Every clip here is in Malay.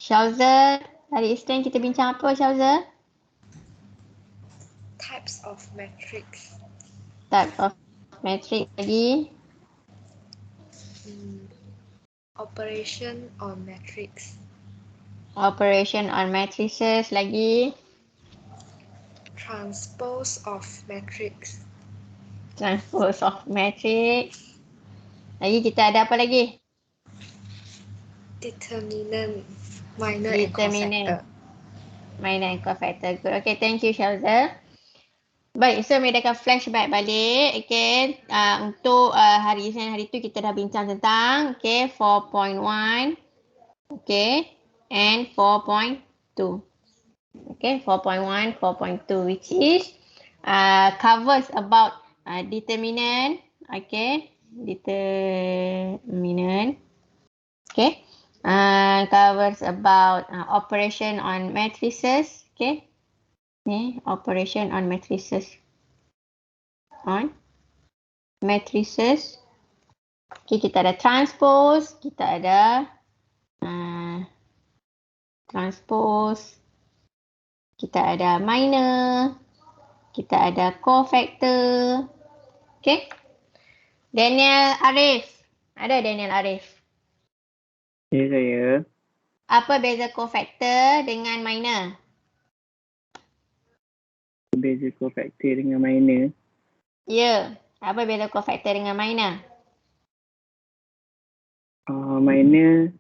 Syauza, hari Isnin kita bincang apa, Syauza? Types of matrix. Type of matrix lagi. Operation on matrix. Operation on matrices lagi. Transpose of matrix. Transpose of matrix. Lagi kita ada apa lagi? Determinant, minor and cofactor. Minor and cofactor. Good. Okay, thank you, Syauza. Baik, so Meda akan flashback balik. Okay, untuk hari Isnin hari tu kita dah bincang tentang 4.1. Okay, and 4.2. Okay, 4.1, 4.2, which is covers about determinant. Okay, determinant. Okay, covers about operation on matrices. Okay, ni operation on matrices. On matrices. Okay, kita ada transpose, kita ada transpose, kita ada minor, kita ada cofactor. Okay. Daniel Arif. Ada Daniel Arif. Ya, saya. Apa beza cofactor dengan minor? Beza cofactor dengan minor. Ya. Apa beza cofactor dengan minor? Minor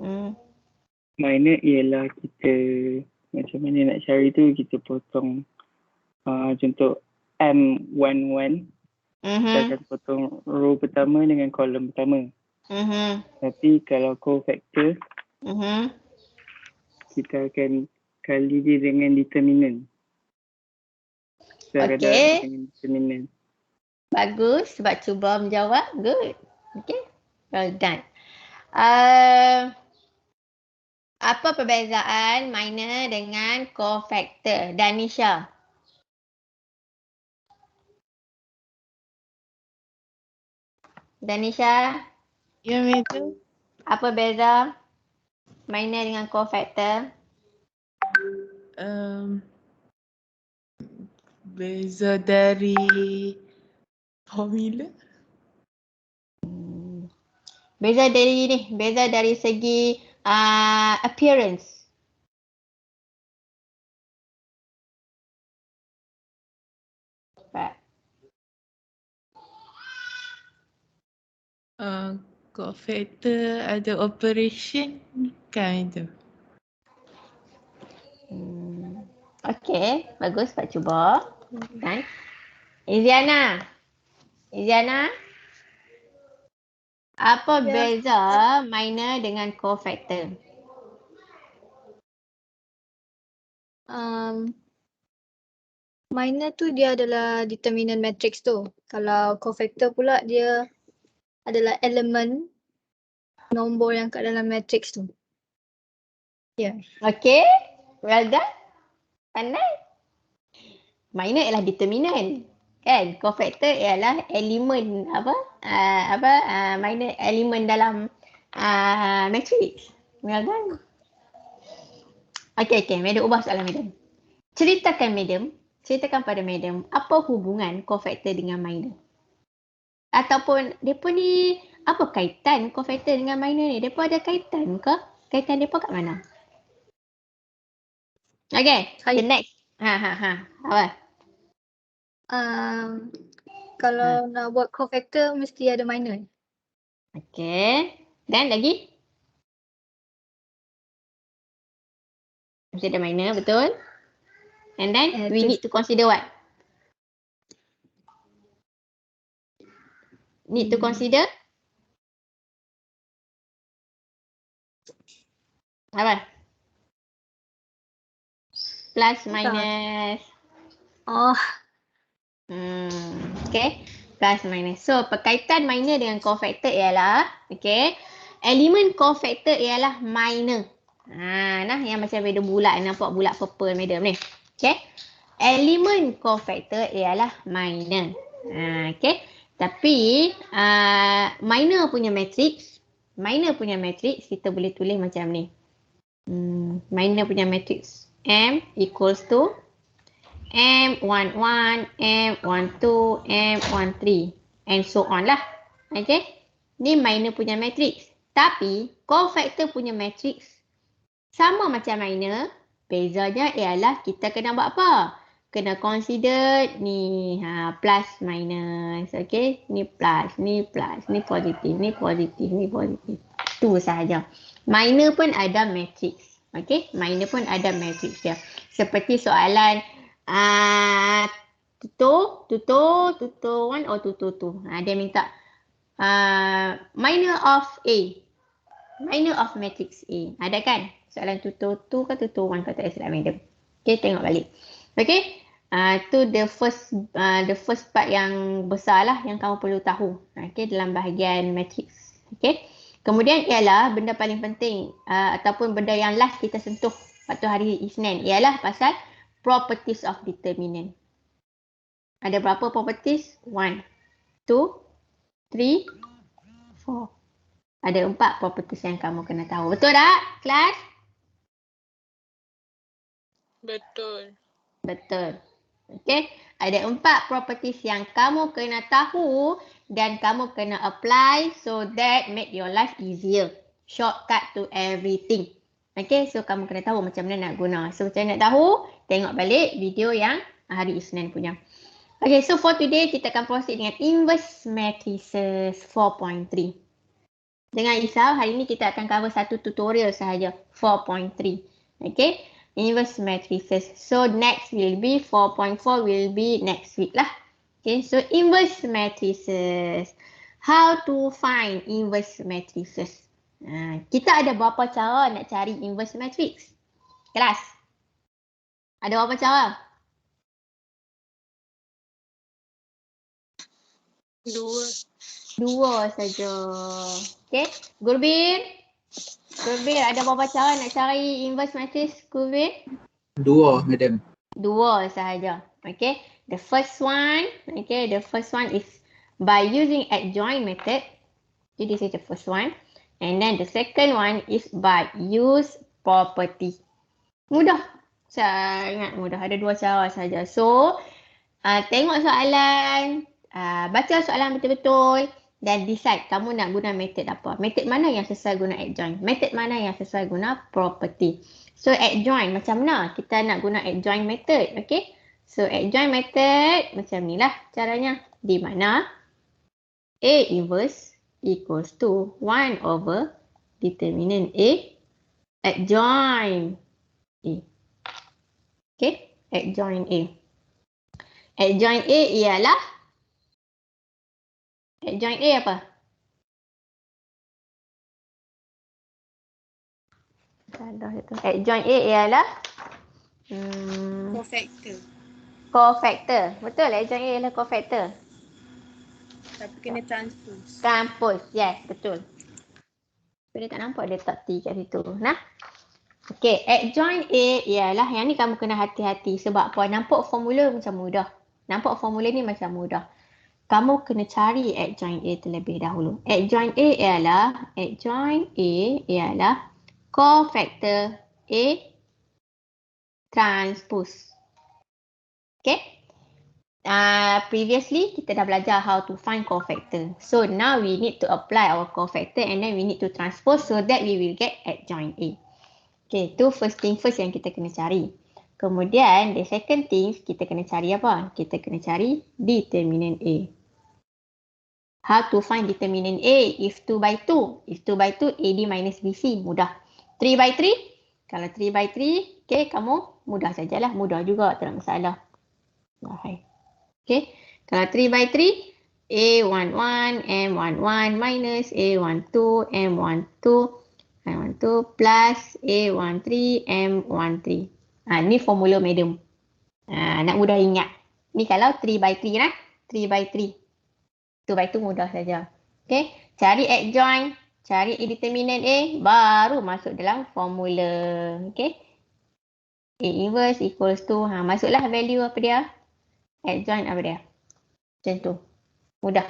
Hmm. minor ialah kita macam mana nak cari tu, kita potong contoh M11, kita akan potong row pertama dengan kolom pertama. Tapi kalau cofactor, kita akan kali dia dengan determinant. Kita akan dapat dengan determinant. Bagus sebab cuba menjawab. Good. Okay. Well done. Apa perbezaan minor dengan cofactor? Danisha. Danisha. Ya, Madam. Apa beza minor dengan cofactor? Beza dari formula. Beza dari segi appearance. Cofactor ada operation kan itu. Okey, bagus Pak cuba. Kan? Iziana. Apa beza minor dengan cofactor? Minor tu dia adalah determinant matrix tu. Kalau cofactor pula dia adalah elemen nombor yang kat dalam matrix tu. Ya. Okey, well done. Pandai. Minor ialah determinant. Kan? Cofactor ialah elemen minor elemen dalam matrix. Well done. Okey, Madam ubah soalan Madam. Ceritakan pada Madam apa hubungan cofactor dengan minor. Ataupun depa ni apa kaitan cofactor dengan minor ni? Depa ada kaitan ke? Kaitan depa kat mana? Okay, the next. Apa? Kalau nak buat cofactor mesti ada minor. Okay. Dan lagi? Mesti ada minor, betul? And then we need to consider what? Need to consider? Apa? Plus, minus. Okay. Plus, minus. So, perkaitan minor dengan cofactor ialah, okay, elemen cofactor ialah minor. Nah, yang macam Madam bulat, nampak bulat purple Madam ni. Okay. Elemen cofactor ialah minor. Okay. Tapi, minor punya matrix kita boleh tulis macam ni. minor punya matrix. M equals to M11, M12, M13 and so on lah. Okay. Ni minor punya matrix. Tapi cofactor punya matrix sama macam minor. Bezanya ialah kita kena buat apa? Kena consider ni plus minus. Okay. Ni plus, ni positif, ni positif, ni positif. Tu sahaja. Minor pun ada matrix. Okay. Minor pun ada matrix dia. Seperti soalan tutor 1 or tutor 2. Dia minta minor of A. Minor of matrix A. Ada kan? Soalan tutor 2 ke tutor 1 kata silap madam. Okay, tengok balik. Okay. Tu the first part yang besar lah yang kamu perlu tahu. Okay, dalam bahagian matrix. Okay. Kemudian ialah benda paling penting ataupun benda yang last kita sentuh waktu hari Isnin ialah pasal properties of determinant. Ada berapa properties? 1, 2, 3, 4. Ada 4 properties yang kamu kena tahu. Betul tak, kelas? Betul. Betul. Okay. Ada 4 properties yang kamu kena tahu dan kamu kena apply so that make your life easier. Shortcut to everything. Okay. So kamu kena tahu macam mana nak guna. So macam mana nak tahu? Tengok balik video yang hari Isnin punya. Okay. So for today kita akan proceed dengan inverse matrices 4.3. Jangan risau, hari ni kita akan cover satu tutorial sahaja, 4.3. Okay. Inverse matrices. So next will be 4.4 will be next week lah. Okay, so inverse matrices. How to find inverse matrices? Kita ada berapa cara nak cari inverse matrix? Kelas? Ada berapa cara? 2 saja. Okay, Gurbir? Gurbir, ada berapa cara nak cari inverse matrix, Gurbir? 2, madam. 2 sahaja. Okay. The first one is by using adjoint method. So this is the first one. And then the second one is by use property. Mudah. Sangat mudah. Ada 2 cara sahaja. So, tengok soalan, baca soalan betul-betul dan decide kamu nak guna method apa. Method mana yang sesuai guna adjoint. Method mana yang sesuai guna property. So adjoint macam mana kita nak guna adjoint method. Okay. So adjoint method macam ni lah caranya. Di mana A inverse equals to 1 over determinant A adjoint A. Okay. Adjoint A. Adjoint A ialah adjoint A apa? Adjoint A ialah cofactor. Betul, adjoint A ialah cofactor. Tapi kena transpose. Transpose, yes, betul. Tapi dia tak nampak dia tak T kat situ. Nah. Okay, adjoint A ialah yang ni kamu kena hati-hati sebab apa? Nampak formula macam mudah. Nampak formula ni macam mudah. Kamu kena cari adjoint A terlebih dahulu. Adjoint A ialah cofactor A transpose. Okay. Previously kita dah belajar how to find cofactor. So now we need to apply our cofactor and then we need to transpose so that we will get adjoint A. Okay, tu first thing first yang kita kena cari. Kemudian the second thing kita kena cari apa? Kita kena cari determinant A. How to find determinant A? If 2 by 2. If 2 by 2, AD minus BC. Mudah. 3 by 3. Kalau 3 by 3, okay, kamu mudah sajalah. Mudah juga, tak ada masalah. Okay. Kalau 3 by 3, A11, M11 minus A12, M12, M12 plus A13, M13. Ni formula madam. Nak mudah ingat. Ni kalau 3 by 3 lah. 3 by 3. 2 by 2 mudah saja. Okay. Cari adjoint. Cari determinant A. Baru masuk dalam formula. Okay. A inverse equals to. Masuklah value apa dia. Adjoint apa dia. Macam tu. Mudah.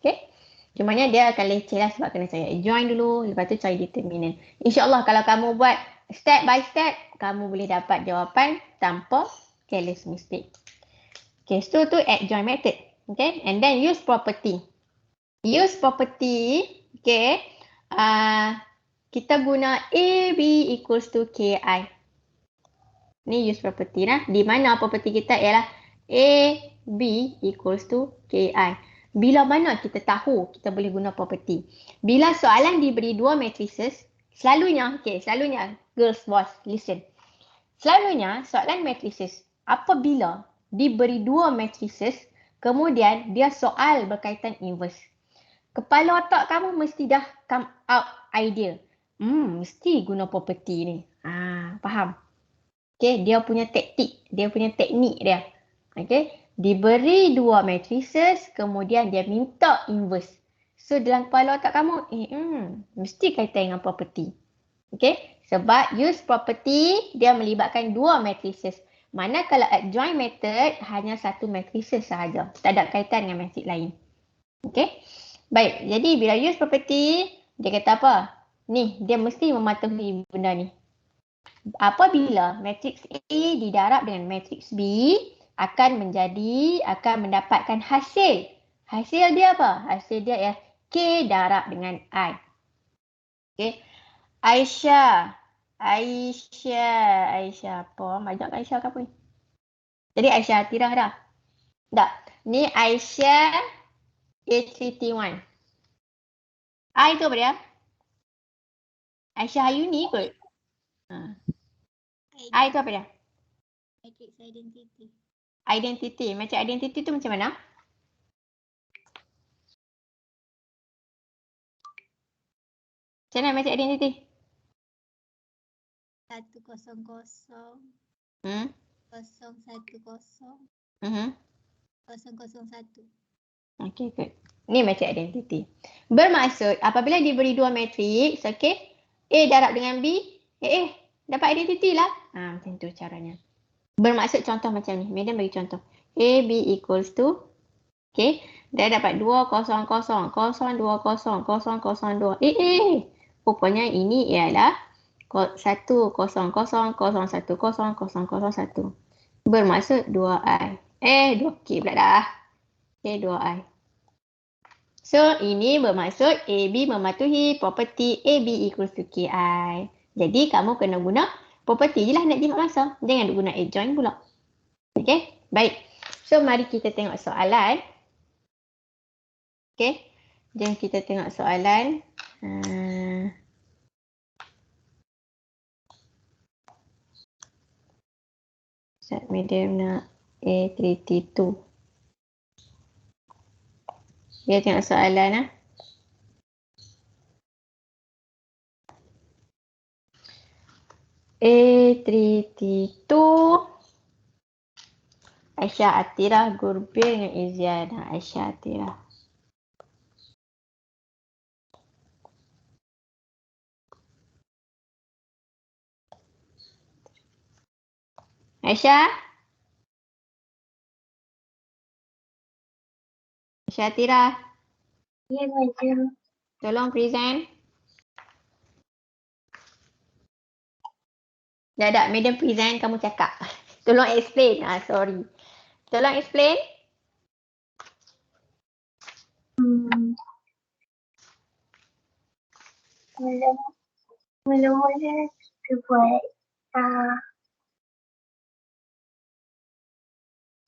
Okay. Cumanya dia akan leceh lah sebab kena cari adjoint dulu. Lepas tu cari determinant. InsyaAllah kalau kamu buat step by step kamu boleh dapat jawapan tanpa careless mistake. Okay, so tu adjoint method. Okay, and then use property. Use property, okay. Kita guna A, B equals to KI. Ni use property lah. Di mana property kita ialah A, B equals to KI. Bila mana kita tahu kita boleh guna property? Bila soalan diberi dua matrices, selalunya, girls, boys, listen. Selalunya soalan matrices apabila diberi dua matrices, kemudian dia soal berkaitan inverse. Kepala otak kamu mesti dah come out idea. Mesti guna property ni. Faham? Okay, dia punya taktik, dia punya teknik dia. Okay, diberi dua matrices, kemudian dia minta inverse. So dalam kepala otak kamu, mesti kaitan dengan property. Okay, sebab use property dia melibatkan dua matrices. Mana kalau adjoint method hanya satu matrices sahaja. Tak ada kaitan dengan matris lain. Okay, baik. Jadi bila use property, dia kata apa? Ni, dia mesti mematuhi benda ni. Apabila matriks A didarab dengan matriks B, akan mendapatkan hasil. Hasil dia apa? Hasil dia ialah K darab dengan I. Okay. Aisyah apa? Banyak Aisyah ke apa ni? Jadi Aisyah Atirah dah. Tak. Ni Aisyah A3T1. I tu apa dia? Aisyah Ayuni kot. I tu apa dia? Matrix identity. Identity. Macam identity tu macam mana? Macam mana macam identity? 100 010 001. Okay, good. Ni macam identity. Bermaksud apabila diberi dua matriks, okay, A darab dengan B, dapat identity lah. Macam tu caranya. Bermaksud contoh macam ni. Madam bagi contoh. A, B equals to, okay, dia dapat 200, 020, 002. Rupanya ini ialah 100, 010, 010. Bermaksud 2i. 2k pula dah. Okay, 2i. So, ini bermaksud AB mematuhi property AB equals to KI. Jadi, kamu kena guna property je lah nak jimat masa. Jangan guna adjoint pula. Okay, baik. So, mari kita tengok soalan. Okay, jom kita tengok soalan. Set medium nak A3T2. Dia tengok soalan . A3T2. Aisyah Atirah Gurbir dengan Iziana. Aisyah Atirah. Aisyah? Aisyah Atirah? Ya, Madam. Tolong present. Tak, Madam present, kamu cakap. Tolong explain. Sorry. Tolong explain. Mula-mula kita buat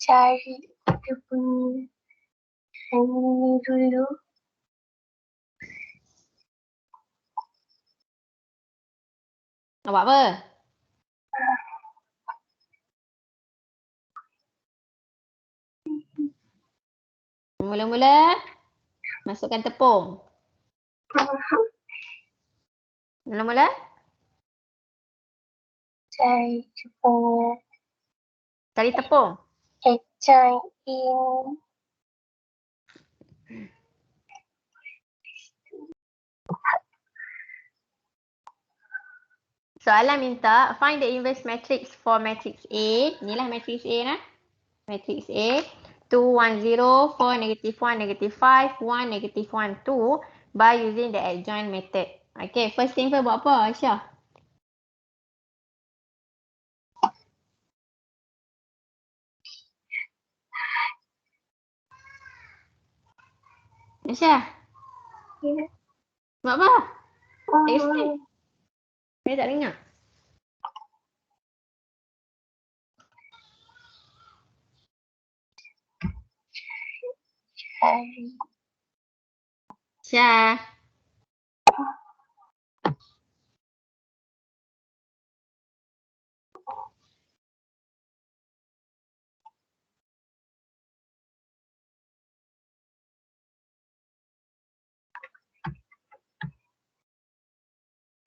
cari kita punya ini dulu. Nak buat apa? Mula-mula masukkan tepung. Mula-mula Cari tepung. cari tepung. Join in. Soalan minta find the inverse matrix for matrix A. Inilah matrix A nah. Matrix A 2 1 0 4 -1 -5 1 -1 2 by using the adjoint method. Okay, first thing first buat apa Aisyah? Aisyah, Ya. buat apa? Oh, Explain. Saya tak dengar. cari. Syah.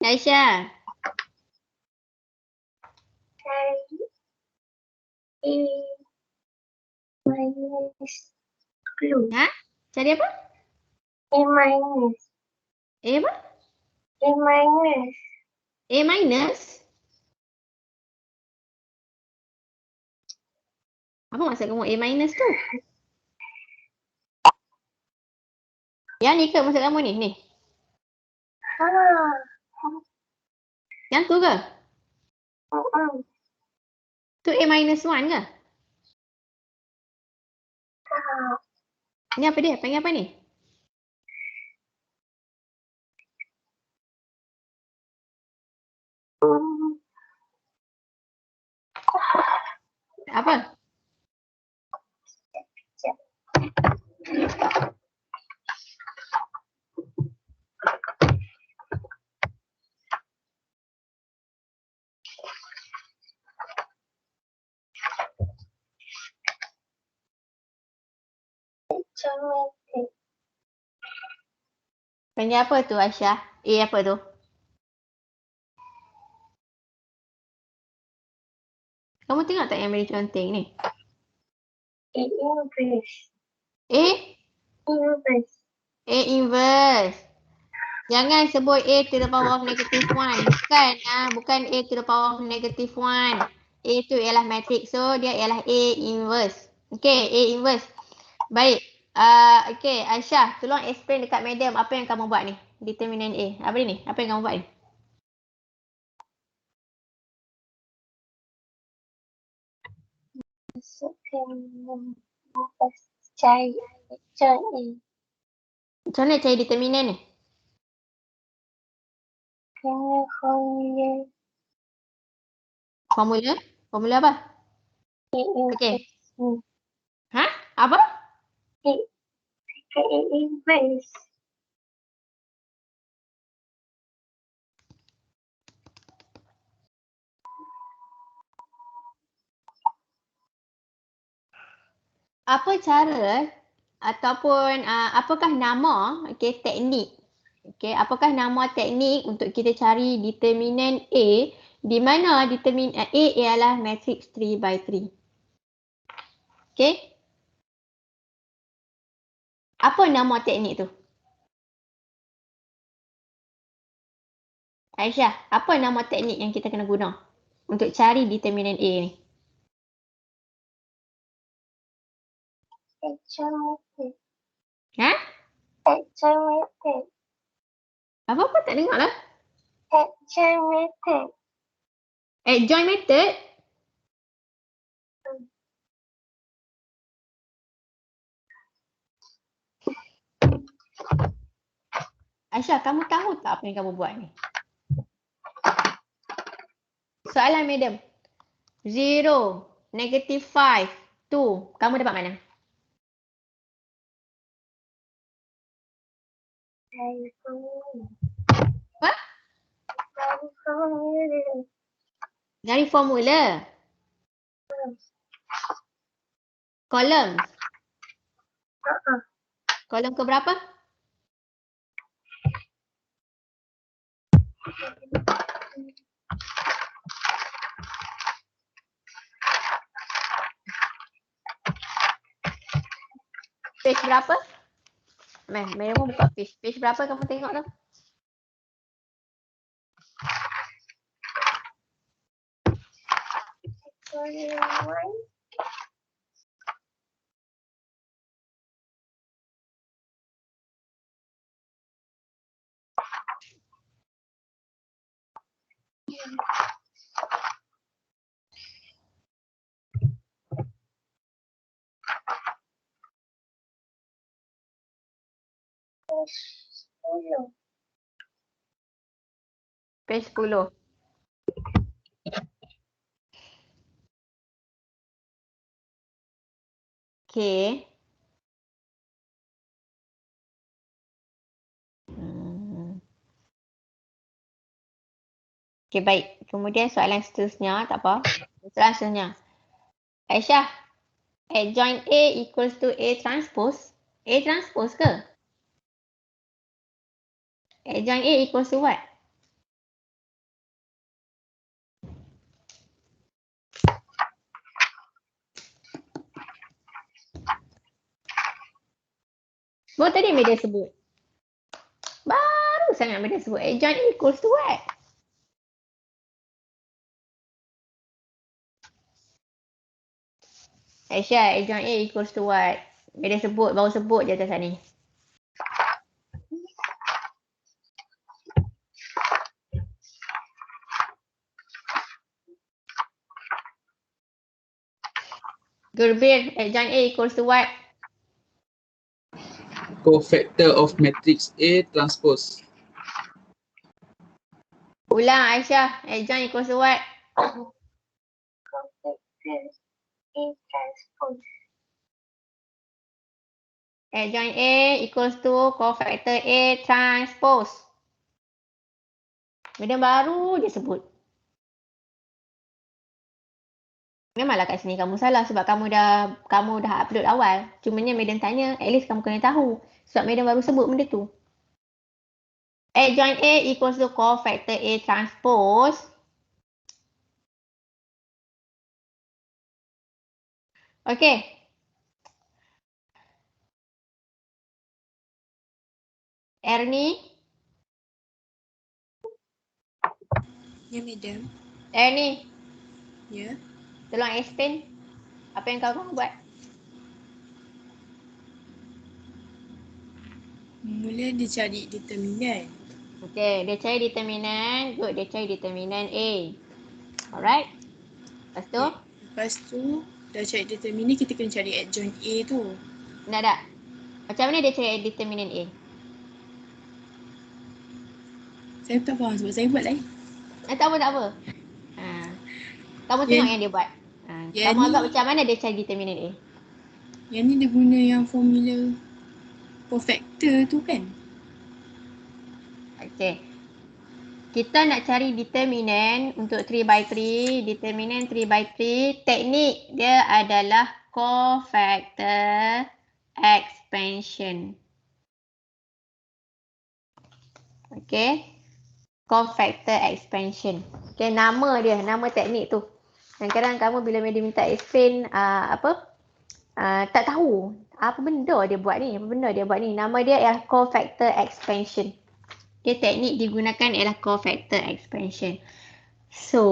Aisyah. Cari. A minus blue. Ha? Cari apa? A minus. A apa? A minus. A minus? Apa maksud kamu A minus tu? Yang ni ke maksud kamu ni? Ni. Ha. Yang tu ke? Tu A minus 1 ke? Ni apa dia? Panggil apa ni? Apa? Geometrik. Panggil apa tu Aisyah? A apa tu? Kamu tengok tak yang beri conteng ni? A inverse. A? Inverse. A inverse. Jangan sebut A to the power of negative 1. Bukan A to the power of negative 1. A tu ialah matrix. So, dia ialah A inverse. Okay, A inverse. Baik. Okay, Aisyah, tolong explain dekat madam apa yang kamu buat ni. Determinant A. Apa ni? Apa yang kamu buat ni? Masukkan cari electron A. Macam mana cari determinant ni? Kena formula Formula? Formula apa? A Okay. inverse. Ha? Apa? A inverse. Apa cara ataupun apakah nama teknik apakah nama teknik untuk kita cari determinant A di mana determinant A ialah matrix 3 by 3. Okey, apa nama teknik tu? Aisyah, apa nama teknik yang kita kena guna untuk cari determinant A ni? Geometrik. Ha? Geometrik. Apa-apa tak dengar lah. Geometrik. Adjoint method? Aisyah, kamu tahu tak apa yang kamu buat ni? Soalan madam. 0, negative 5, 2. Kamu dapat mana? Cari formula. Apa? Cari formula. Dari formula. Kolom. Kolom ke berapa? Page berapa? Mereka buka page. Page berapa kamu tengok tu? Formula. Page 10. Okay. Okay, baik. Kemudian soalan seterusnya, tak apa. Soalan seterusnya. Aisyah, adjoint A equals to A transpose. A transpose ke? Adjoint A equals to what? Baru tadi Medan sebut. Baru sangat Medan sebut. Adjoint A equals to what? Aisyah, adjoint A equals to what? Medan sebut, baru sebut je atas ni. Gurbir, adjoint A equals to what? Cofactor of matrix A transpose. Ulang Aisyah, adjoint equals to what? Cofactor A transpose. Adjoint A equals to cofactor A transpose. Medan baru je sebut. Memanglah kat sini kamu salah sebab kamu dah upload awal. Cumanya Medan tanya, at least kamu kena tahu. Sebab Medan baru sebut benda tu. Adjoint A equals to cofactor A transpose. Okay. Ernie? Ya, madam. Ernie, Ya. tolong explain apa yang kau buat. Mula dia cari determinan. Okay, dia cari determinan. Good, dia cari determinan A. Alright. Lepas tu? Lepas tu, dah cari determinan, kita kena cari adjoint A tu. Tak. Macam mana dia cari determinan A? Saya tak faham sebab saya buat lain. Tak apa. Kamu tengok yang dia buat. Kamu anggap macam mana dia cari determinan A? Yang ni dia guna yang formula cofactor tu kan? Okay. Kita nak cari determinan untuk 3/3. Determinan 3/3. Teknik dia adalah cofactor expansion. Okay. Cofactor expansion. Okay, nama dia, nama teknik tu. Kadang-kadang kamu bila dia minta explain tak tahu apa benda dia buat ni, Nama dia ialah cofactor expansion. Okay, teknik digunakan ialah cofactor expansion. So,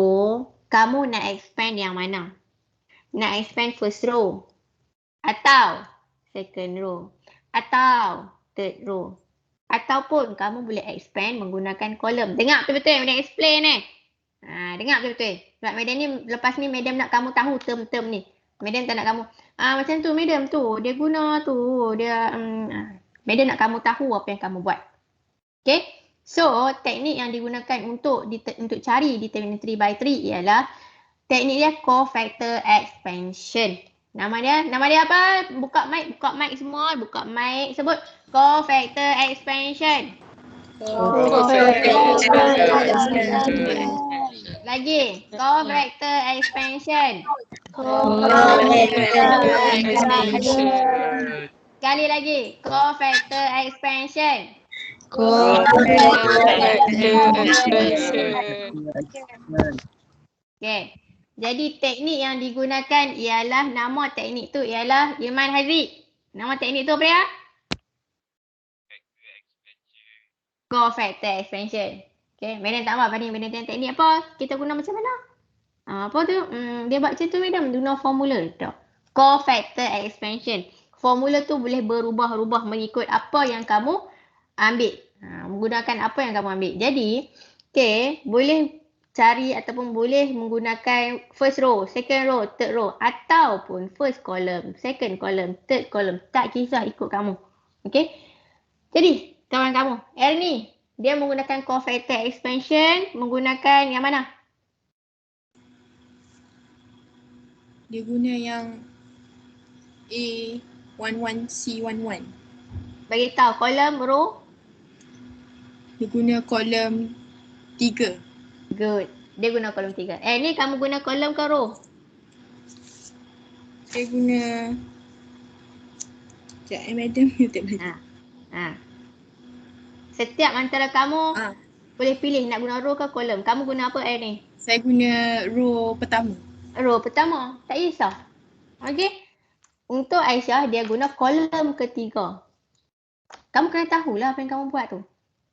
kamu nak expand yang mana? Nak expand first row atau second row atau third row? Ataupun kamu boleh expand menggunakan kolom. Dengar betul-betul yang Madam explain ni. Dengar betul-betul. Sebab Madam ni, lepas ni Madam nak kamu tahu term-term ni. Madam tak nak kamu, macam tu Madam tu, dia guna tu. Madam nak kamu tahu apa yang kamu buat. Okay. So, teknik yang digunakan untuk cari determinan 3/3 ialah teknik dia cofactor expansion. Nama dia apa? Buka mic semua, buka mic. Sebut cofactor expansion. Lagi, cofactor expansion. Sekali lagi, cofactor expansion. Okay. Jadi teknik yang digunakan ialah, nama teknik tu ialah Iman Haziq. Nama teknik tu apa dia? Cofactor expansion. Okay, Madam tak apa. Madam tengok teknik apa? Kita guna macam mana? Apa tu? Dia buat macam tu Madam. Guna formula tu. Cofactor expansion. Formula tu boleh berubah-ubah mengikut apa yang kamu ambil. Menggunakan apa yang kamu ambil. Jadi, okay, boleh cari ataupun boleh menggunakan first row, second row, third row ataupun first column, second column, third column. Tak kisah ikut kamu. Okay. Jadi, kawan kamu. Ernie, dia menggunakan cofactor expansion, menggunakan yang mana? Dia guna yang A11C11. Bagi tahu kolom row. Dia guna kolom 3. Good. Dia guna kolom 3. Ni kamu guna kolom ke row? Saya guna sekejap madam. Setiap antara kamu boleh pilih nak guna row ke kolom. Kamu guna apa ni? Saya guna row pertama. Row pertama. Tak kisah. Okey. Untuk Aisyah, dia guna kolom ketiga. Kamu kena tahulah apa yang kamu buat tu.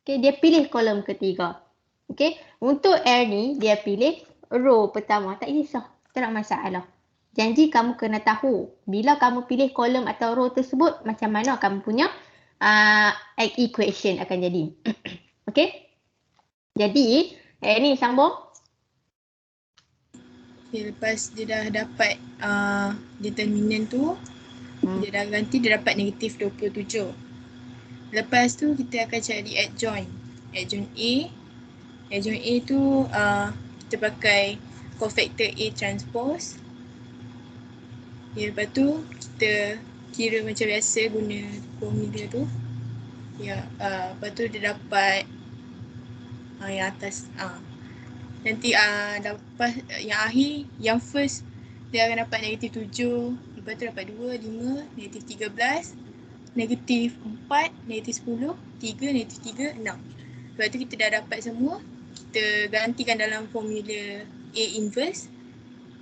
Okey, dia pilih kolom ketiga. Okey. Untuk Ernie, dia pilih row pertama. Tak kisah. Tak masalah. Janji kamu kena tahu bila kamu pilih kolom atau row tersebut macam mana kamu punya equation akan jadi. Okey. Jadi, ni sambung. Okay, lepas dia dah dapat determinant tu, dia dah ganti, dia dapat negatif 27. Lepas tu kita akan cari adjoint. Adjoint A. Adjoint A tu kita pakai cofactor A transpose. Ya, lepas tu kita kira macam biasa guna formula tu. Ya, lepas tu dia dapat yang atas. Nanti dapat yang akhir, yang first dia akan dapat negatif 7. Lepas tu dapat 2, 5, negatif 13, negatif 4, negatif 10, 3, negatif 3, 6. Lepas tu kita dah dapat semua. Kita gantikan dalam formula A inverse.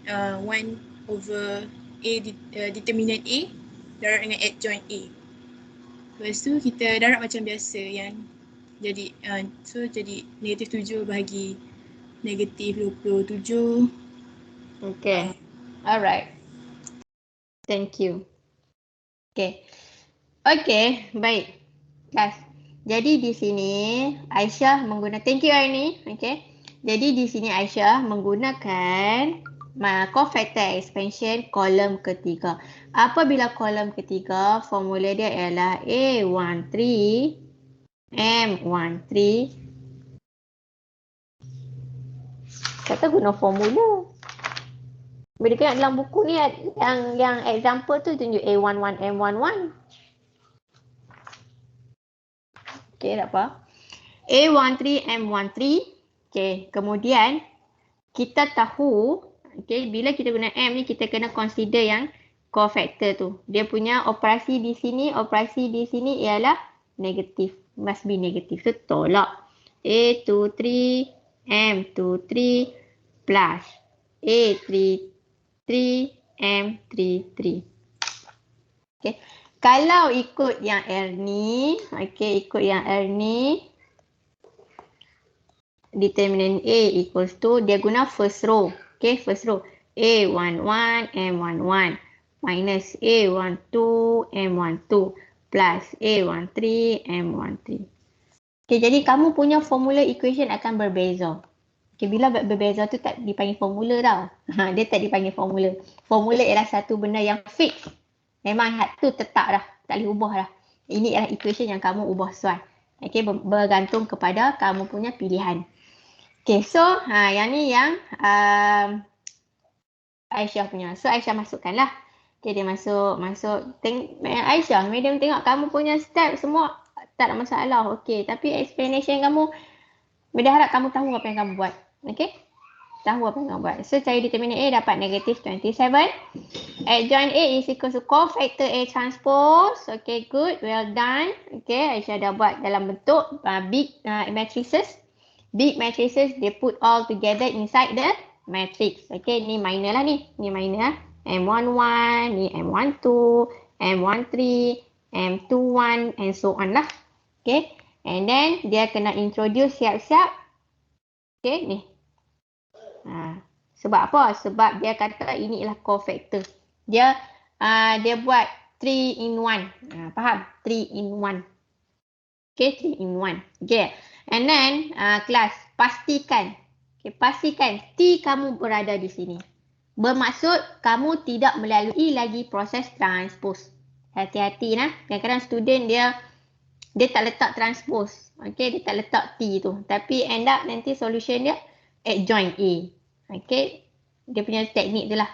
1 over A determinant A darab dengan adjoint A. Lepas tu kita darab macam biasa yang jadi so jadi negatif 7 bahagi negatif 27. Okay. Alright. Thank you. Okay. Okay, baik. Kelas. Jadi di sini Aisyah menggunakan, thank you Ernie. Okay. Jadi di sini Aisyah menggunakan cofactor expansion kolom ketiga. Apabila kolom ketiga, formula dia ialah A13 M13. Kata guna formula. Bila tengok dalam buku ni yang example tu tunjuk A11 M11. Okey, tak apa. A13 M13. Okey, kemudian kita tahu, okey, bila kita guna M ni kita kena consider yang cofactor tu. Dia punya operasi di sini ialah negatif. Must be negatif. So tolak. A23 M23 plus A33 M33. Okey. Kalau ikut yang Ernie, determinant A equals to, dia guna first row. Okay, first row. A11 M11 minus A12 M12 plus A13 M13. Okay, jadi kamu punya formula equation akan berbeza. Okay, bila berbeza tu tak dipanggil formula tau. Dia tak dipanggil formula. Formula ialah satu benda yang fix. Memang tu tetap dah. Tak boleh ubah dah. Ini ialah equation yang kamu ubah sesuai. Okay, bergantung kepada kamu punya pilihan. Okay, so yang ni yang Aisyah punya. So Aisyah masukkanlah. Okay, dia masuk. Aisyah, madam tengok kamu punya step semua tak ada masalah. Okay, tapi explanation kamu, madam harap kamu tahu apa yang kamu buat. Okay, tahu apa yang kamu buat. So cari determinant A dapat negatif 27. Adjoint A is equal to cofactor A transpose. Okay, good. Well done. Okay, Aisyah dah buat dalam bentuk big matrices. Big matrices, they put all together inside the matrix. Okay, ni minor lah ni. Ni minor lah. M11, ni M12, M13, M21 and so on lah. Okay, and then dia kena introduce siap-siap. Okay, ni. Sebab apa? Sebab dia kata ini ialah cofactor. Dia buat 3 in 1. Faham? 3 in 1. Okay, 3 in 1. Okay. And then kelas pastikan. Okay, pastikan T kamu berada di sini. Bermaksud kamu tidak melalui lagi proses transpose. Hati-hati nah. Kadang-kadang student dia dia tak letak transpose. Okay, dia tak letak T tu. Tapi end up nanti solution dia adjoint A. Okay, dia punya teknik tu lah.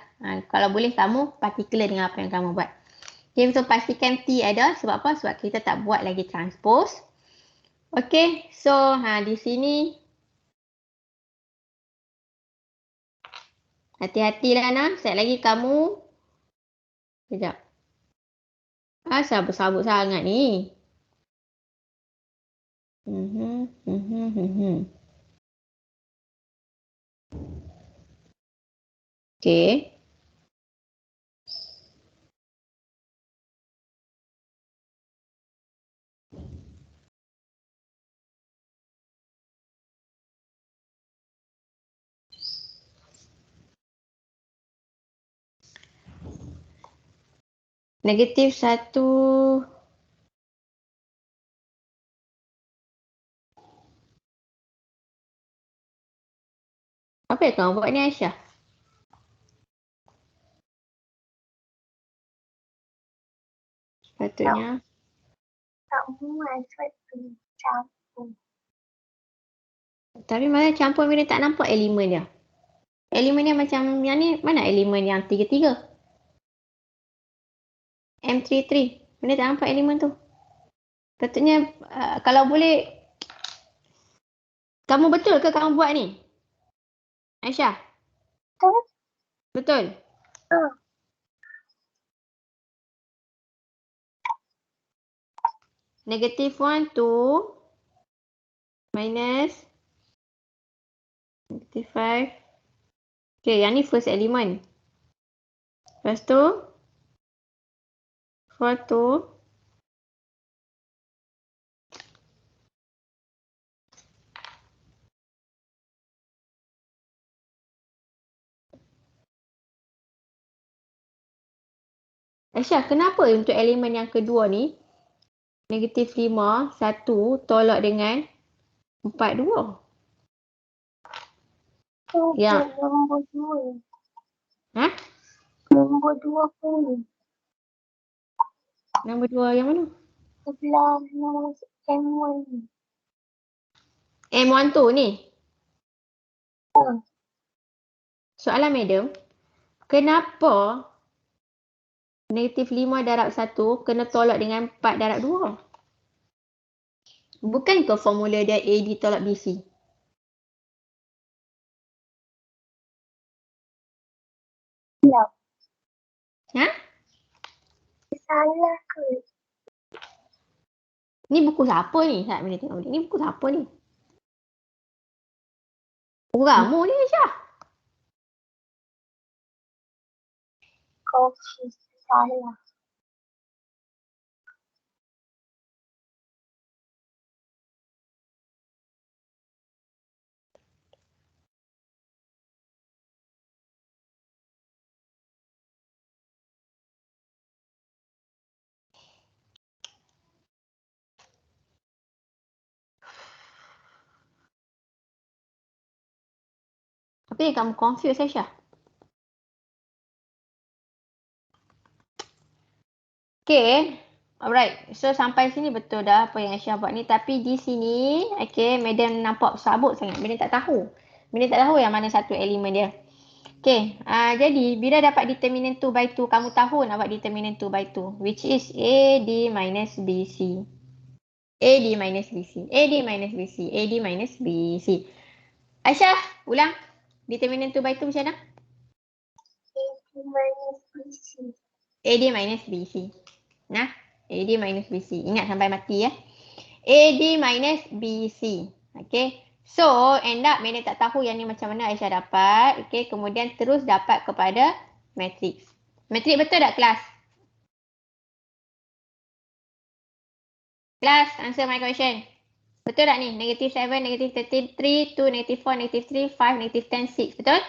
Kalau boleh kamu particular dengan apa yang kamu buat. Okay, so pastikan T ada. Sebab apa? Sebab kita tak buat lagi transpose. Okay, so di sini hati-hatilah Nah. Sekejap lagi kamu. Sekejap. Sabut-sabut sangat ni. Okay. Negatif 1. Apa yang kamu buat ni Aisyah? Sepatutnya. Tak muat sebab tu campur. Tapi mana campur bila tak nampak elemen dia. Elemen dia macam yang ni. Mana elemen yang 3-3? M33. Mana tak nampak elemen tu. Patutnya kalau boleh. Kamu betul ke kamu buat ni? Aisyah? Betul. Betul? Negative 1, 2. Minus. Negative 5. Okay, yang ni first element. Lepas tu. 4, 2. Aisyah, kenapa untuk elemen yang kedua ni negatif 5, 1 tolak dengan 4, 2? Ya. Nombor 2. Ha? Nombor 2 pun. Nombor 2 yang mana? Sebelah nombor M1 ni. M1 tu ni? Soalan madam, kenapa negatif 5 darab 1 kena tolak dengan 4 darab 2? Bukankah formula dia AD tolak BC? Silap. Ha? Salah ke? Ni buku siapa ni? Saya boleh tengok ni. Ni buku siapa ni? Buku kamu ni Aisyah? Confused. Salah. Apa yang kamu confuse Aisyah? Okay. Alright. So sampai sini betul dah apa yang Aisyah buat ni. Tapi di sini, okay, madam nampak sabut sangat. Madam tak tahu. Madam tak tahu yang mana satu elemen dia. Okay. Jadi, bila dapat determinant 2 by 2, kamu tahu nak buat determinant 2 by 2. Which is AD minus BC. AD minus BC. AD minus BC. AD minus BC. Aisyah, ulang. Determinant 2 by 2 macam mana? AD minus BC. AD minus BC. Nah, AD minus BC. Ingat sampai mati ya. AD minus BC. Okay. So, end up Madam tak tahu yang ni macam mana Aisyah dapat. Okay. Kemudian terus dapat kepada matrix. Matrix betul tak kelas? Kelas, answer my question. Betul tak ni? Negative 7, negative 13, 3, 2, negative 4, negative 3, 5, negative 10, 6. Betul?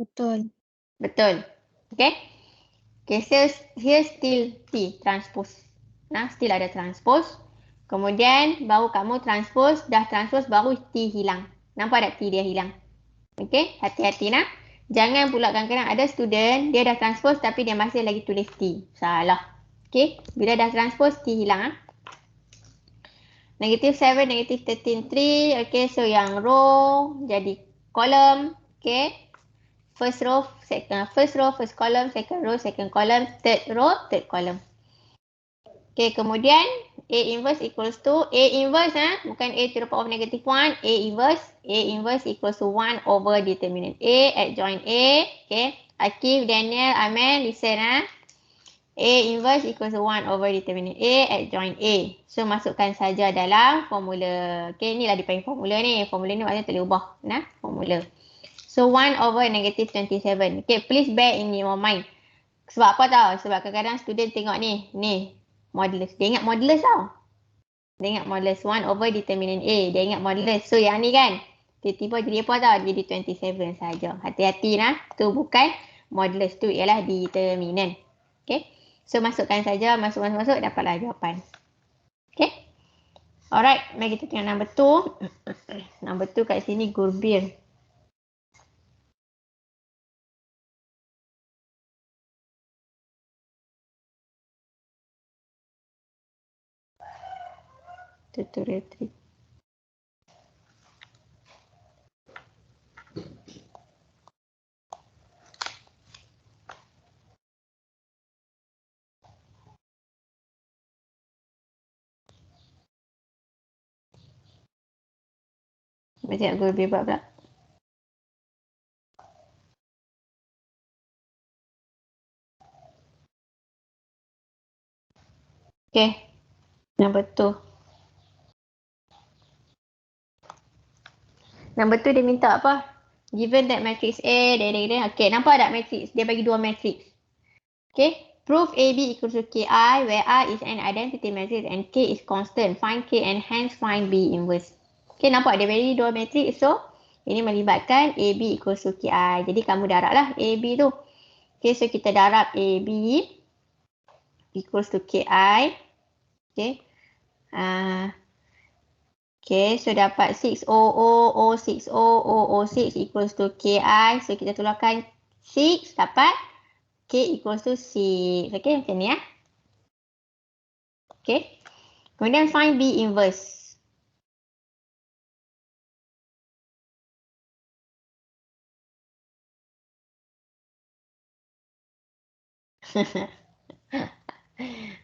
Betul. Betul. Okay. Okay, so here still T, transpose. Nah, still ada transpose. Kemudian baru kamu transpose, dah transpose baru T hilang. Nampak tak T dia hilang? Okay, hati-hati nah. Jangan pula kadang-kadang ada student, dia dah transpose tapi dia masih lagi tulis T. Salah. Okay, bila dah transpose T hilang. Negative 7, negative 13, 3. Okay, so yang row jadi column. Okay. First row, first column, second row, second column, third row, third column. Okay, kemudian A inverse equals to, A inverse bukan A to the power of negative 1, A inverse equals to 1 over determinant A at joint A. Okay, Akif, Daniel, Amen, listen A inverse equals to 1 over determinant A at joint A. So, masukkan saja dalam formula. Okay, inilah dipanggil formula ni. Formula ni maknanya tak boleh ubah. Nah, formula. So, 1 over negative 27. Okay, please bear in your mind. Sebab apa tau? Sebab kadang-kadang student tengok ni. Ni, modulus. Dia ingat modulus tau. Dia ingat modulus 1 over determinant A. Dia ingat modulus. So, yang ni kan. Tiba-tiba jadi apa tau? Jadi 27 saja. Hati-hati nah. Tu bukan modulus. Tu ialah determinant. Okay. So, masukkan saja. Masuk. Dapatlah jawapan. Okay. Alright. Mari kita tengok number 2. Number 2 kat sini Gurbir. Tutorial 3. Macam aku lebih buat pula. Okay. Number 2. Number 2 dia minta apa? Given that matrix A, okay, nampak tak matrix? Dia bagi dua matrix. Okay. Prove AB equals to KI where I is an identity matrix and K is constant. Find K and hence find B inverse. Okay, nampak dia bagi dua matrix. So, ini melibatkan AB equals to KI. Jadi, kamu darab lah AB tu. Okay, so kita darab AB equals to KI. Okay. Okay, so dapat 600060006 equals to KI. So, kita keluarkan 6 dapat K equals to 6. Okay, macam ni ya. Okay. Kemudian find B inverse.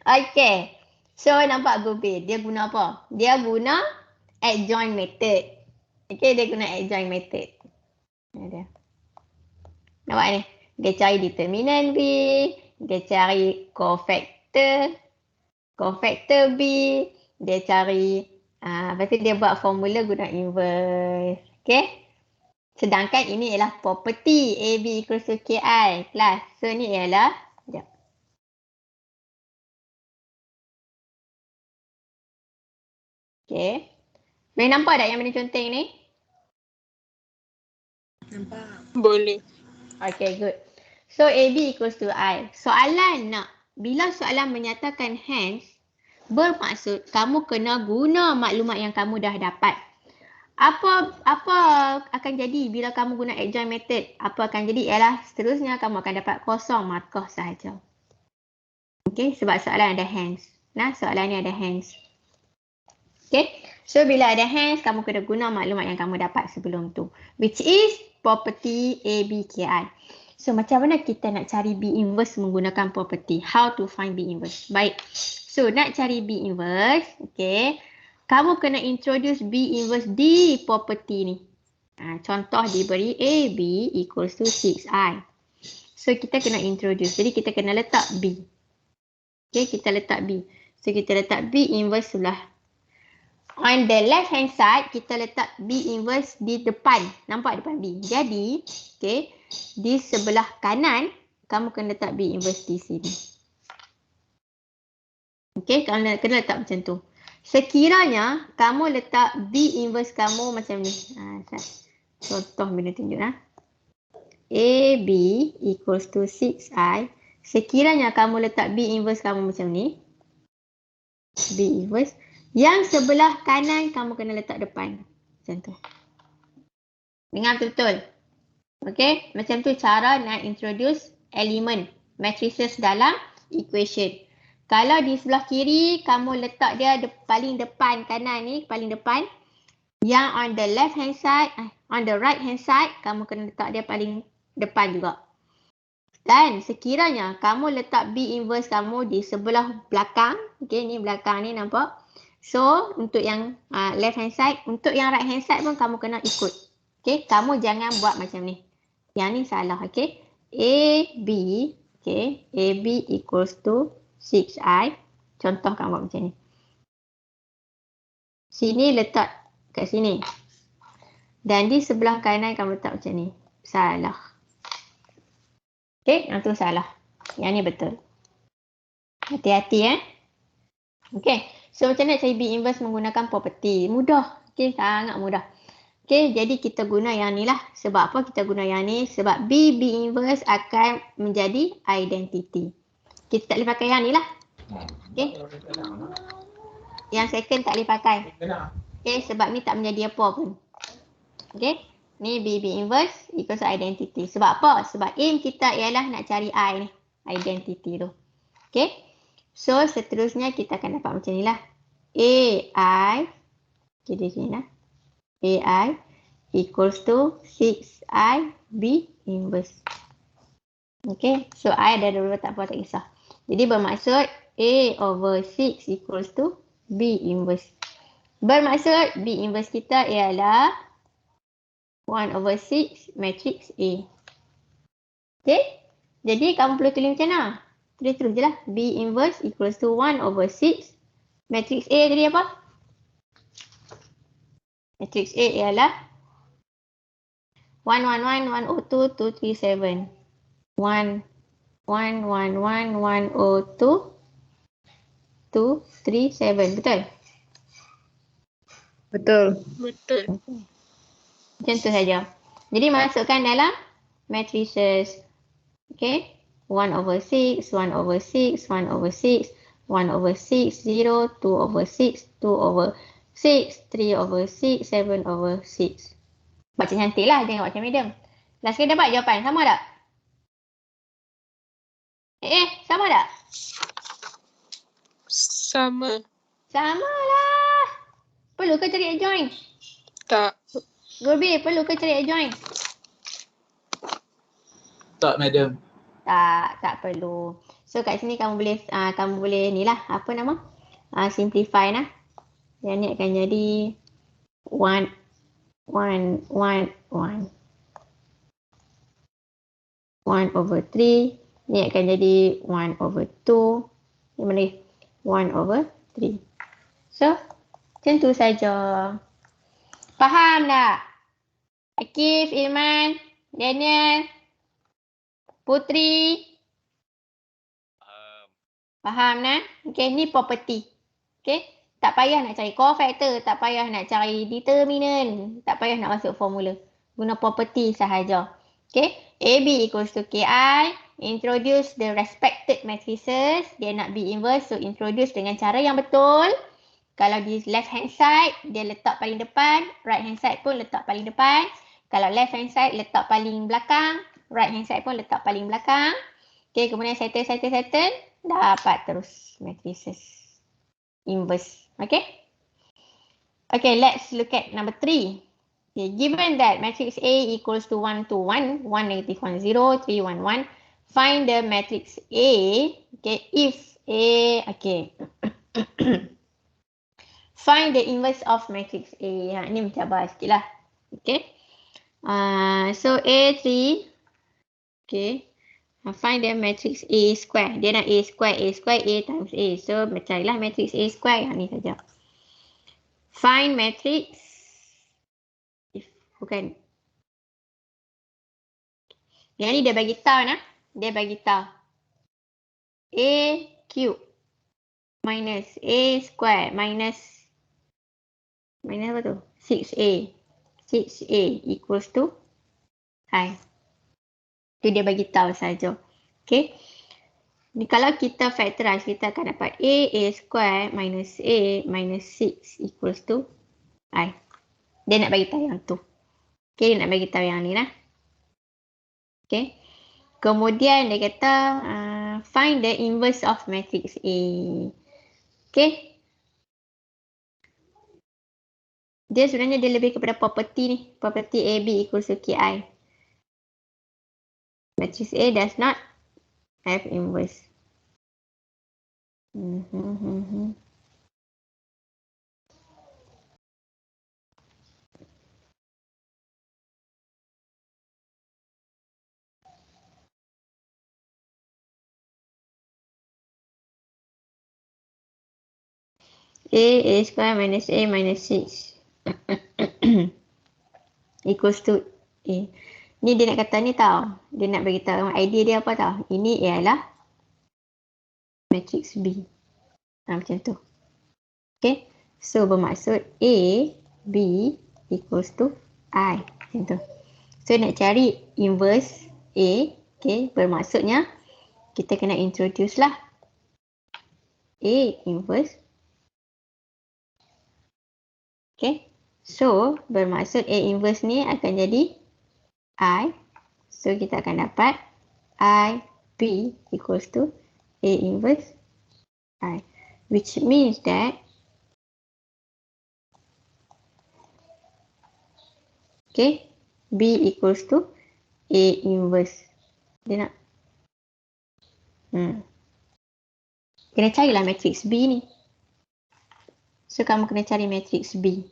Okay. So, nampak Gubir. Dia guna apa? Dia guna adjoint method. Okay, dia guna adjoint method. Ada. Nampak ni? Dia cari determinant B. Dia cari cofactor B. Dia cari, lepas tu dia buat formula guna inverse. Okay. Sedangkan ini ialah property AB equals to KI. Kelas. So, ni ialah, sekejap. Okay. Boleh nampak tak yang mana conteng ni? Nampak. Boleh. Okay, good. So, AB equals to I. Soalan nak, bila soalan menyatakan hence, bermaksud kamu kena guna maklumat yang kamu dah dapat. Apa akan jadi bila kamu guna adjoint method? Apa akan jadi ialah seterusnya kamu akan dapat kosong markah sahaja. Okay, sebab soalan ada hence. Nah, soalan ni ada hence. Okay, so bila ada hence, kamu kena guna maklumat yang kamu dapat sebelum tu. Which is property ABKI. So, macam mana kita nak cari B inverse menggunakan property? How to find B inverse? Baik. So, nak cari B inverse, okay. Kamu kena introduce B inverse di property ni. Contoh diberi AB equals to 6I. So, kita kena introduce. Jadi, kita kena letak B. Okay, kita letak B. So, kita letak B inverse sebelah. On the left hand side, kita letak B inverse di depan. Nampak depan B. Jadi, okay, di sebelah kanan, kamu kena letak B inverse di sini. Okay, kena letak macam tu. Sekiranya kamu letak B inverse kamu macam ni. Contoh benda tunjuk AB equals to 6I. Sekiranya kamu letak B inverse kamu macam ni. B inverse. Yang sebelah kanan kamu kena letak depan. Macam tu. Dengar betul-betul. Okay, macam tu cara nak introduce elemen matrices dalam equation. Kalau di sebelah kiri, kamu letak dia paling depan kanan ni, paling depan. Yang on the left hand side, on the right hand side, kamu kena letak dia paling depan juga. Dan sekiranya kamu letak B inverse kamu di sebelah belakang, okay, ni belakang ni nampak. So, untuk yang left hand side, untuk yang right hand side pun kamu kena ikut. Okay, kamu jangan buat macam ni. Yang ni salah, okay. AB, okay, AB equals to 6i. Contoh kamu buat macam ni. Sini letak kat sini. Dan di sebelah kanan kamu letak macam ni. Salah. Okay, yang tu salah. Yang ni betul. Hati-hati Okay, so macam mana cari B inverse menggunakan property? Mudah. Okay, sangat mudah. Okay, jadi kita guna yang ni lah. Sebab apa kita guna yang ni? Sebab B inverse akan menjadi identity. Kita tak boleh pakai yang ni lah. Okay. Yang second tak boleh pakai. Okay, sebab ni tak menjadi apa pun. Okay. Ni B inverse equals to identity. Sebab apa? Sebab aim kita ialah nak cari I ni. Identity tu. Okay. So, seterusnya kita akan dapat macam ni lah. AI. Okay, di sini lah. AI equals to 6I B inverse. Okay. So, I dah dulu tak apa, tak kisah. Jadi, bermaksud A over 6 equals to B inverse. Bermaksud B inverse kita ialah 1 over 6 matrix A. Okay. Jadi, kamu perlu tulis macam mana? Tulis terus je lah. B inverse equals to 1 over 6 matrix A tadi apa? Matrix A ialah 1, 1, 1, 1, 0, 2, 2, 3, 7. 1, 1, 1, 1, 1, 0, 2, 2, 3, 7. Betul? Betul. Betul. Macam tu saja. Jadi masukkan dalam matrices. Okay. 1 over 6, 1 over 6, 1 over 6, 1 over 6, 0, 2 over 6, 2 over 6, 3 over 6, 7 over 6. Baca cantik lah, jangan baca medium. Last kali dapat jawapan, sama tak? Sama tak? Sama. Sama lah. Perlu ke cari adjoint? Tak. Gurbi, perlu ke cari adjoint? Tak, madam. Tak perlu. So kat sini kamu boleh ni lah, apa nama? Simplify lah. Yang ni akan jadi 1, 1, 1, 1. 1 over 3. Ni akan jadi 1 over 2. Ni mana? 1 over 3. So, macam tu saja. Faham tak? Akif, Ilman, Daniel, Putri. Faham nak? Okay, ni property. Okay, tak payah nak cari cofactor, tak payah nak cari determinant, tak payah nak masuk formula. Guna property sahaja. Okay, AB equals to KI. Introduce the respected matrices. Dia nak B inverse, so introduce dengan cara yang betul. Kalau di left hand side, dia letak paling depan. Right hand side pun letak paling depan. Kalau left hand side, letak paling belakang. Right hand side pun letak paling belakang. Okay, kemudian settle. Dapat terus matrices inverse. Okay. Okay, let's look at number 3. Okay, given that matrix A equals to 1, 2, 1, 1, negative 1, 0, 3, 1, 1. Find the matrix A. Okay, if A, okay. Find the inverse of matrix A. Ini mencabar sikit lah. Okay. So A3. Okay. Find the matrix A square. Dia nak A square A times A. So carilah matrix A square. Yang ni saja. Find matrix. Bukan. Yang ni dia bagi tahu nah. Dia bagi tahu. A cube minus A square minus apa tu? 6A. 6A equals to I. Itu dia bagi tahu saja. Okay. Ni kalau kita factorize, kita akan dapat A square minus A minus 6 equals to I. Dia nak bagi tahu yang tu. Okay, dia nak bagi tahu yang ni lah. Okay. Kemudian dia kata find the inverse of matrix A. Okay. Dia sebenarnya dia lebih kepada property ni. Property AB equals to KI. Matrix A does not have inverse. A square minus A minus 6 equals to A. Ni dia nak kata ni tau. Dia nak beritahu idea dia apa tau. Ini ialah matrix B. Macam tu. Okay. So bermaksud A, B equals to I. Macam tu. So nak cari inverse A. Okay. Bermaksudnya kita kena introduce lah. A inverse. Okay. So bermaksud A inverse ni akan jadi I. So kita akan dapat I B equals to A inverse I. Which means that okay, B equals to A inverse. Dia nak kena carilah matrix B ni. So kamu kena cari matrix B.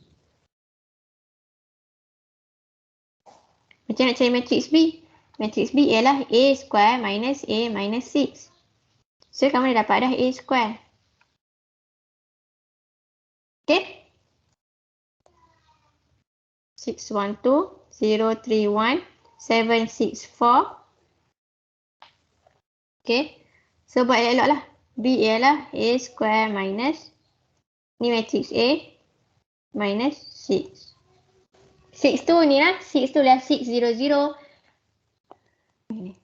Macam nak cari matrix B? Matrix B ialah A square minus A minus 6. So kamu dah dapat dah A square. Okay? 612, 031, 764. Okay? So buat elok lah. B ialah A square minus, ni matrix A, minus 6. 6 tu ni lah. 6 tu lah 600. Ini.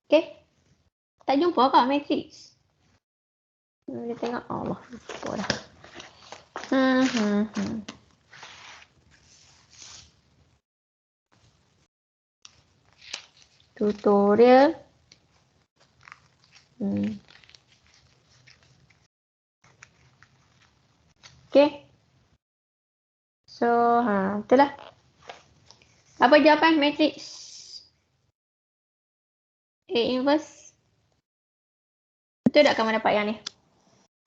Okay. Tak jumpa kah matrix? Kita tengok. Allah. Jumpa dah. Tutorial. Okay. So, itulah. Apa jawapan matrix A inverse? Betul tak kamu dapat yang ni?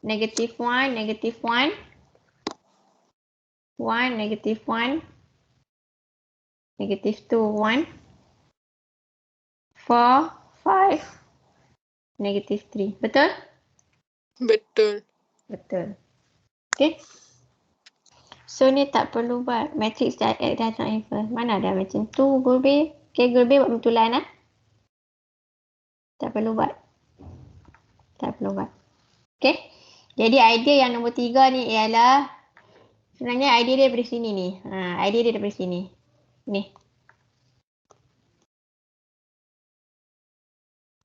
Negative 1, negative 1. 1, negative 1. Negative 2, 1. 4, 5. Negative 3. Betul? Betul. Betul. Okay. So ni tak perlu buat matrix that does not inverse. Mana ada macam tu group B. Okay, group B buat betulan lah. Tak perlu buat. Tak perlu buat. Okay. Jadi idea yang nombor 3 ni ialah sebenarnya idea dia dari sini ni. Idea dia dari sini. Ni.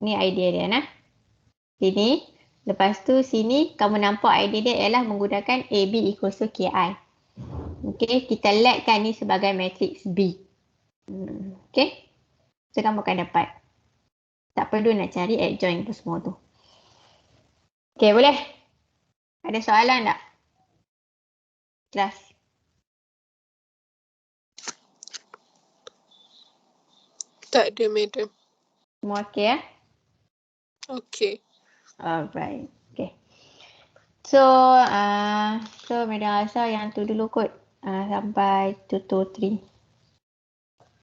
Ni idea dia nah. Sini. Lepas tu sini kamu nampak idea dia ialah menggunakan AB equals to KI. Okay, kita letkan ni sebagai matrix B. Okay. So kamu akan dapat. Tak perlu nak cari adjoint tu semua tu. Okay, boleh? Ada soalan tak? Kelas. Tak ada, madam. Semua okay ya? Okay. Alright. Okay. So, Madam Asa yang tu dulu kot. Sampai tutor 3.